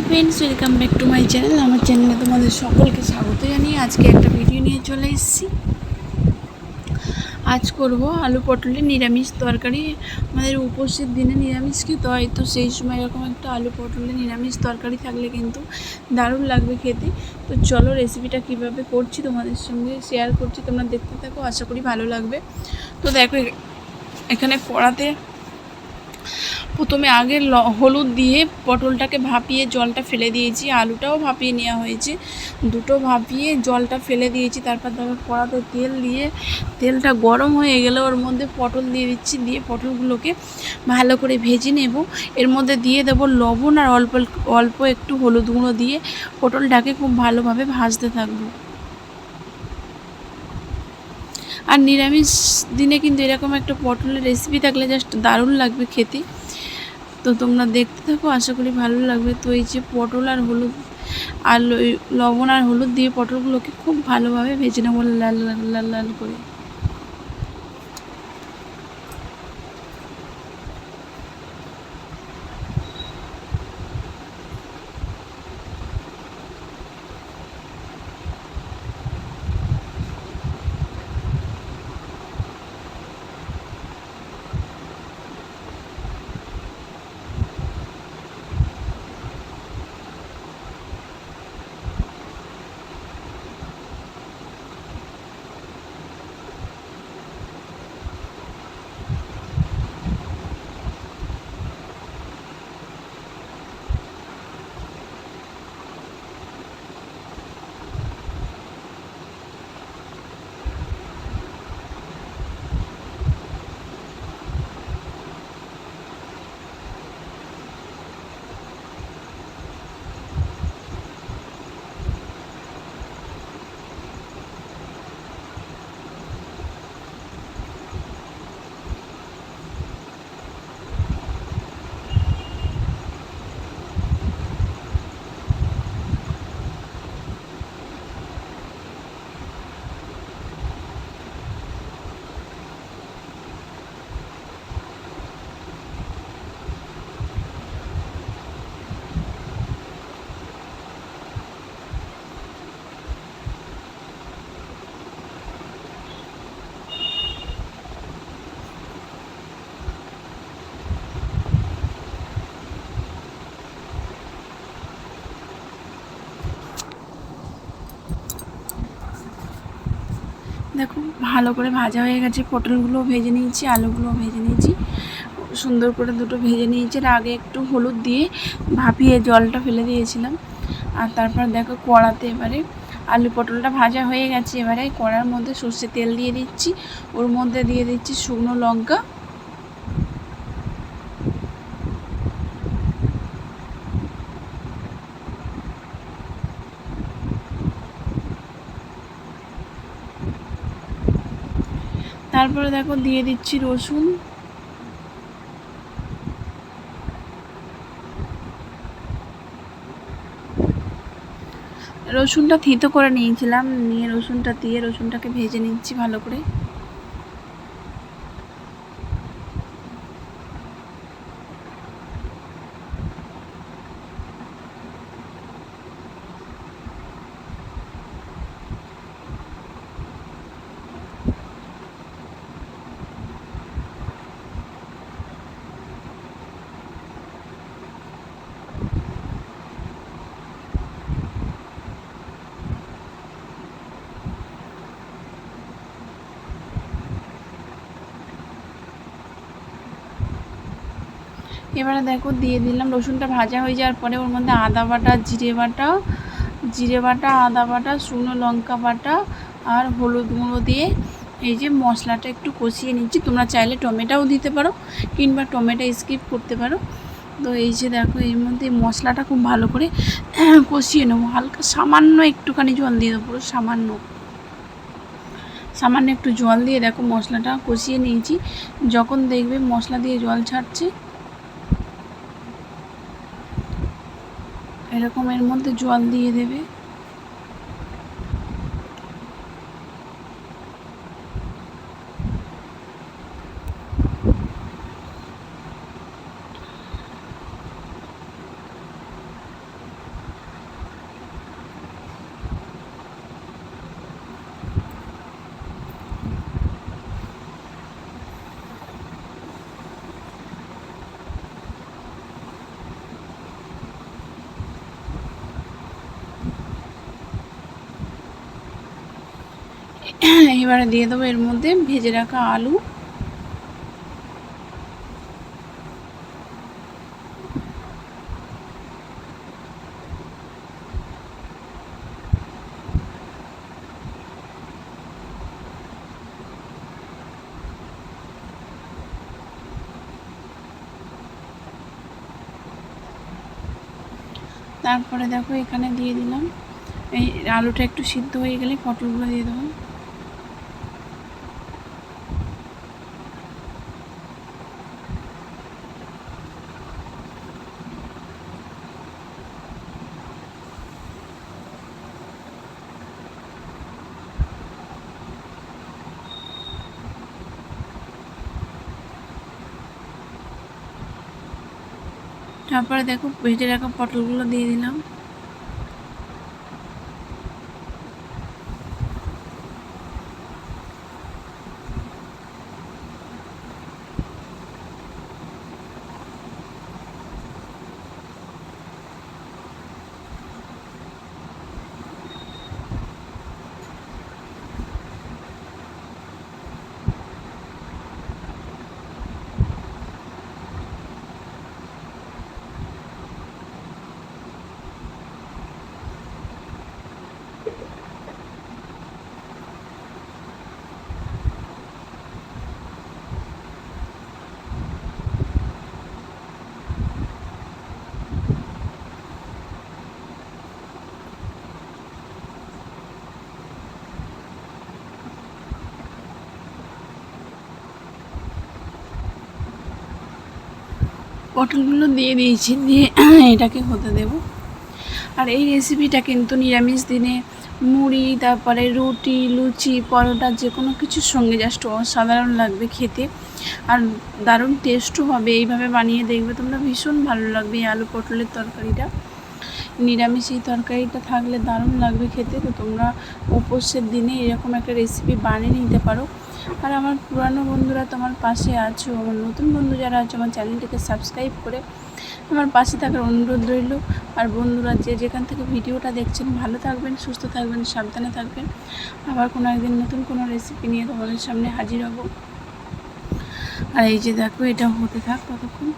Friends, welcome back to my channel. আমার চ্যানেলে তোমাদের সকলকে স্বাগত জানিয়ে আজকে একটা ভিডিও নিয়ে চলে এসেছি। আজ করব আলু পটলের নিরামিষ তরকারি। আমাদের উপোসের দিনে নিরামিষ খেতে হয়, তো সেই সময় এরকম একটা আলু পটলের নিরামিষ তরকারি থাকলে কিন্তু দারুণ লাগবে খেতে। তো চলো রেসিপিটা কিভাবে করছি তোমাদের সঙ্গে শেয়ার করছি, তোমরা দেখতে থাকো, আশা করি ভালো লাগবে। তো দেখো, এখানে কড়াতে প্রথমে আগে হলুদ দিয়ে পটলটাকে ভাপিয়ে জলটা ফেলে দিয়েছি, আলুটাও ভাপিয়ে নেওয়া হয়েছে, দুটো ভাপিয়ে জলটা ফেলে দিয়েছি। তারপর দেখো কড়াতে তেল দিয়ে তেলটা গরম হয়ে গেলে ওর মধ্যে পটল দিয়ে দিচ্ছি, দিয়ে পটলগুলোকে ভালো করে ভেজে নেব। এর মধ্যে দিয়ে দেবো লবণ আর অল্প অল্প একটু হলুদ গুঁড়ো দিয়ে পটলটাকে খুব ভালোভাবে ভাজতে থাকবো। আর নিরামিষ দিনে কিন্তু এরকম একটা পটলের রেসিপি থাকলে জাস্ট দারুণ লাগবে খেতে। তো তোমরা দেখতে থাকো, আশা করি ভালো লাগবে। তো এই যে পটল আর হলুদ আর লবণ আর হলুদ দিয়ে পটলগুলোকে খুব ভালোভাবে ভেজে নেবো লাল লাল লাল লাল করে। দেখো ভালো করে ভাজা হয়ে গেছে, পটলগুলো ভেজে নিয়েছি, আলুগুলো ভেজে নিয়েছি, সুন্দর করে দুটো ভেজে নিয়েছি। আর আগে একটু হলুদ দিয়ে ভাপিয়ে জলটা ফেলে দিয়েছিলাম। আর তারপর দেখো কড়াতে এবারে আলু পটলটা ভাজা হয়ে গেছে, এবারে কড়ার মধ্যে সর্ষে তেল দিয়ে দিচ্ছি, ওর মধ্যে দিয়ে দিচ্ছি শুকনো লঙ্কা, তারপরে দেখো দিয়ে দিচ্ছি রসুন, রসুনটা থিতো করে নিয়েছিলাম, নিয়ে রসুনটা দিয়ে রসুনটাকে ভেজে নিচ্ছি ভালো করে। এবারে দেখো দিয়ে দিলাম, রসুনটা ভাজা হয়ে যাওয়ার পরে ওর মধ্যে আদা বাটা, জিরে বাটা, আদা বাটা, শুকনো লঙ্কা বাটা আর হলুদ গুঁড়ো দিয়ে এই যে মশলাটা একটু কষিয়ে নিচ্ছি। তোমরা চাইলে টমেটোও দিতে পারো কিংবা টমেটো স্কিপ করতে পারো। তো এই যে দেখো এর মধ্যে মশলাটা খুব ভালো করে কষিয়ে নেবো, হালকা সামান্য একটুখানি জল দিয়ে দেবো, পুরো সামান্য একটু জল দিয়ে দেখো মশলাটা কষিয়ে নিয়েছি। যখন দেখবে মশলা দিয়ে জল ছাড়ছে এরকম, এর মধ্যে জল দিয়ে দেবে। এবারে দিয়ে দেবো এর মধ্যে ভেজে রাখা আলু, তারপরে দেখো এখানে দিয়ে দিলাম, এই আলুটা একটু সিদ্ধ হয়ে গেলে পটলগুলো দিয়ে দেবো। তারপরে দেখো ভেজে রাখা পটলগুলো দিয়ে দিলাম। পটলগুলো দিয়ে দিয়েছি, দিয়ে এটাকে হতে দেব। আর এই রেসিপিটা কিন্তু নিরামিষ দিনে মুড়ি, তারপরে রুটি, লুচি, পরোটা যে কোনো কিছুর সঙ্গে জাস্ট অসাধারণ লাগবে খেতে, আর দারুণ টেস্টও হবে। এইভাবে বানিয়ে দেখবে তোমরা, ভীষণ ভালো লাগবে এই আলু পটলের তরকারিটা। নিরামিষ এই তরকারিটা থাকলে দারুণ লাগবে খেতে। তো তোমরা উপোসের দিনে এরকম একটা রেসিপি বানিয়ে নিতে পারো। আর আমার পুরানো বন্ধুরা তোমার পাশে আছো, আমার নতুন বন্ধু যারা আছো আমার চ্যানেলটিকে সাবস্ক্রাইব করে আমার পাশে থাকার অনুরোধ রইল। আর বন্ধুরা যে যেখান থেকে ভিডিওটা দেখছেন ভালো থাকবেন, সুস্থ থাকবেন, সাবধানে থাকবেন। আবার কোনো একদিন নতুন কোনো রেসিপি নিয়ে তোমাদের সামনে হাজির হব। আর এই যে দেখো এটা হতে থাক ততক্ষণ।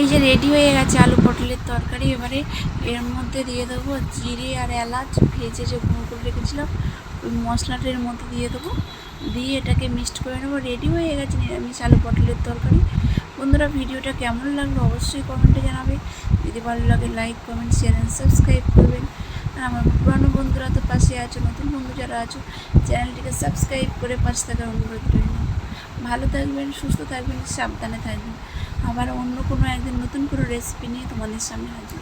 এই যে রেডি হয়ে গেছে আলু পটলের তরকারি। এবারে এর মধ্যে দিয়ে দেবো জিরে আর এলাচ ভেজে যে গুঁড়ো করে রেখেছিলাম, ওই মশলাটা এর মধ্যে দিয়ে দেবো, দিয়ে এটাকে মিক্সড করে নেবো। রেডি হয়ে গেছে নিরামিষ আলু পটলের তরকারি। বন্ধুরা ভিডিওটা কেমন লাগলো অবশ্যই কমেন্টে জানাবে। যদি ভালো লাগে like, comment, share and subscribe করবেন। আর আমার পুরানো বন্ধুরা তো পাশে আছো, নতুন বন্ধু যারা আছো চ্যানেলটিকে সাবস্ক্রাইব করে পাশে থাকার অনুরোধ রইল। ভালো থাকবেন, সুস্থ থাকবেন, সাবধানে থাকবেন। আবার অন্য কোনো একদিন নতুন কোনো রেসিপি নিয়ে তোমাদের সামনে হাজির।